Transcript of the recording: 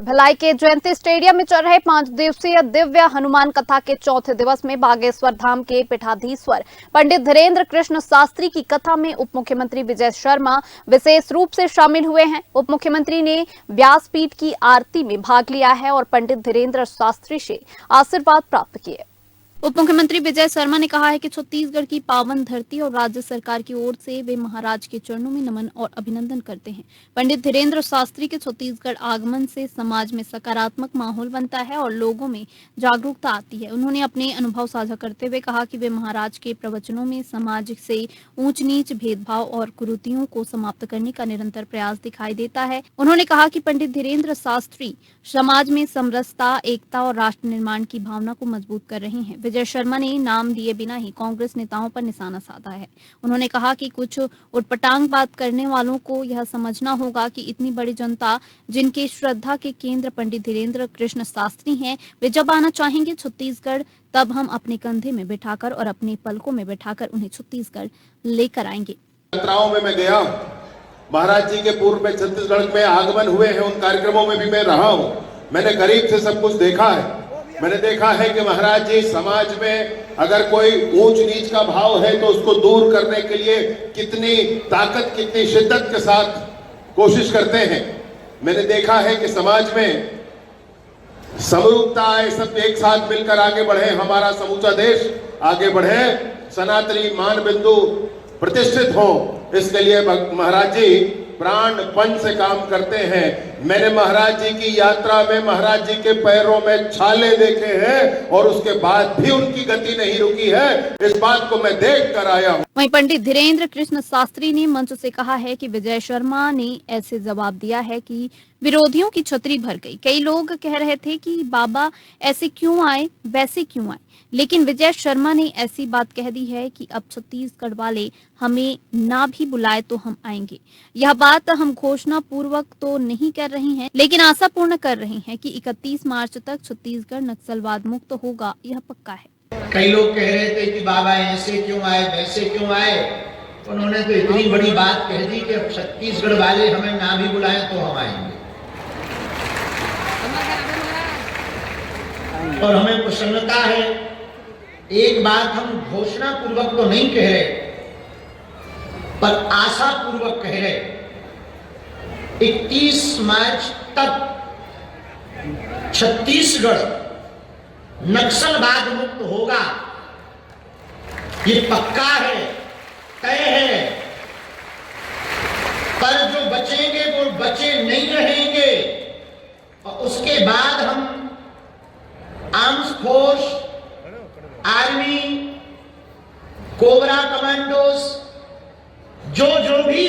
भिलाई के जयंती स्टेडियम में चल रहे 5 दिवसीय दिव्य हनुमान कथा के चौथे दिवस में बागेश्वर धाम के पीठाधीश्वर पंडित धीरेन्द्र कृष्ण शास्त्री की कथा में उप मुख्यमंत्री विजय शर्मा विशेष रूप से शामिल हुए हैं। उप मुख्यमंत्री ने व्यासपीठ की आरती में भाग लिया है और पंडित धीरेन्द्र शास्त्री से आशीर्वाद प्राप्त किए। उप मुख्यमंत्री विजय शर्मा ने कहा है कि छत्तीसगढ़ की पावन धरती और राज्य सरकार की ओर से वे महाराज के चरणों में नमन और अभिनंदन करते हैं। पंडित धीरेन्द्र शास्त्री के छत्तीसगढ़ आगमन से समाज में सकारात्मक माहौल बनता है और लोगों में जागरूकता आती है। उन्होंने अपने अनुभव साझा करते हुए कहा कि वे महाराज के प्रवचनों में समाज से ऊंच नीच, भेदभाव और कुरीतियों को समाप्त करने का निरंतर प्रयास दिखाई देता है। उन्होंने कहा कि पंडित धीरेन्द्र शास्त्री समाज में समरसता, एकता और राष्ट्र निर्माण की भावना को मजबूत कर रहे हैं। विजय शर्मा ने नाम लिए बिना ही कांग्रेस नेताओं पर निशाना साधा है। उन्होंने कहा कि कुछ उटपटांग बात करने वालों को यह समझना होगा कि इतनी बड़ी जनता जिनके श्रद्धा के केंद्र पंडित धीरेन्द्र कृष्ण शास्त्री हैं, वे जब आना चाहेंगे छत्तीसगढ़, तब हम अपने कंधे में बिठाकर और अपने पलकों में बिठाकर उन्हें छत्तीसगढ़ लेकर आएंगे। यात्राओं में मैं गया हूँ, महाराज जी के पूर्व में छत्तीसगढ़ में आगमन हुए हैं, उन कार्यक्रमों में भी मैं रहा हूँ। मैंने करीब से सब कुछ देखा है। मैंने देखा है कि महाराज जी समाज में अगर कोई ऊंच नीच का भाव है तो उसको दूर करने के लिए कितनी ताकत, कितनी शिद्दत के साथ कोशिश करते हैं। मैंने देखा है कि समाज में समरूपता आए, सब एक साथ मिलकर आगे बढ़े, हमारा समूचा देश आगे बढ़े, सनातनी मान बिंदु प्रतिष्ठित हो, इसके लिए महाराज जी प्राणपण से काम करते हैं। मैंने महाराज जी की यात्रा में महाराज जी के पैरों में छाले देखे हैं और उसके बाद भी उनकी गति नहीं रुकी है। इस बात को मैं देख कर आया हूँ। वहीं पंडित धीरेन्द्र कृष्ण शास्त्री ने मंच से कहा है कि विजय शर्मा ने ऐसे जवाब दिया है कि विरोधियों की छतरी भर गई। कई लोग कह रहे थे कि बाबा ऐसे क्यों आए, वैसे क्यों आए, लेकिन विजय शर्मा ने ऐसी बात कह दी है कि अब छत्तीसगढ़ वाले हमें ना भी बुलाए तो हम आएंगे। यह बात हम घोषणा पूर्वक तो नहीं कर रहे हैं, लेकिन आशा पूर्ण कर रहे हैं कि 31 मार्च तक छत्तीसगढ़ नक्सलवाद मुक्त होगा, यह पक्का है। कई लोग कह रहे थे कि बाबा ऐसे क्यों आए, वैसे क्यों आए। उन्होंने तो इतनी बड़ी बात कह दी कि अब छत्तीसगढ़ वाले हमें ना भी बुलाएं तो हम आएंगे। और हमें प्रसन्नता है, एक बात हम घोषणा पूर्वक तो नहीं कह रहे, पर आशा पूर्वक कह रहे, 31 मार्च तक छत्तीसगढ़ नक्सलवाद मुक्त होगा, ये पक्का है, तय है। पर जो बचेंगे वो बचे नहीं रहेंगे और उसके बाद हम arms force, army, cobra commandos, जो भी